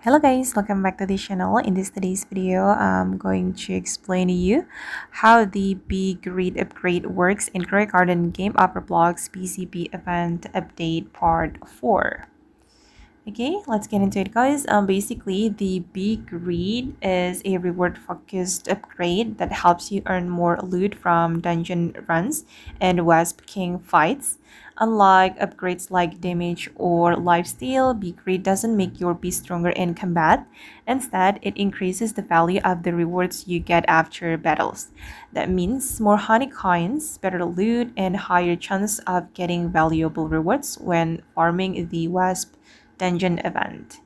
Hello guys, welcome back to the channel. In today's video, I'm going to explain to you how the big read upgrade works in Grow Garden game of Roblox PCP event update part 4. Okay, let's get into it, guys. Basically, the big read is a reward-focused upgrade that helps you earn more loot from dungeon runs and Wasp King fights. Unlike upgrades like damage or lifesteal, big read doesn't make your beast stronger in combat. Instead, it increases the value of the rewards you get after battles. That means more honey coins, better loot, and higher chance of getting valuable rewards when farming the Wasp dungeon event.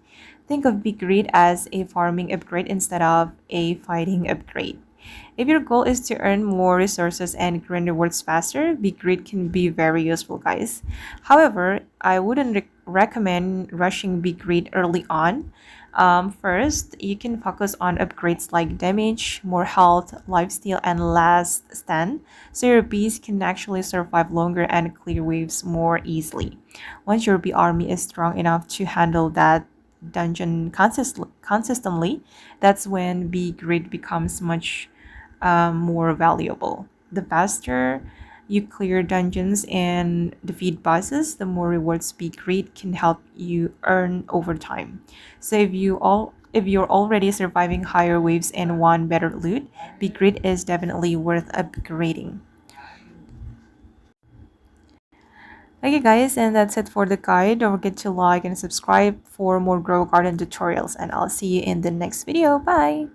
Think of Big Read as a farming upgrade instead of a fighting upgrade. If your goal is to earn more resources and grind rewards faster, Big Read can be very useful, guys. However, I wouldn't recommend rushing Big Read early on. First, you can focus on upgrades like damage, more health, lifesteal, and last stand, so your bees can actually survive longer and clear waves more easily. Once your bee army is strong enough to handle that dungeon consistently, that's when bee grid becomes much more valuable. The faster you clear dungeons and defeat bosses, the more rewards bee grid can help you earn over time. So if you're already surviving higher waves and want better loot, bee grid is definitely worth upgrading. Okay guys, and that's it for the guide. Don't forget to like and subscribe for more Grow Garden tutorials, and I'll see you in the next video. Bye!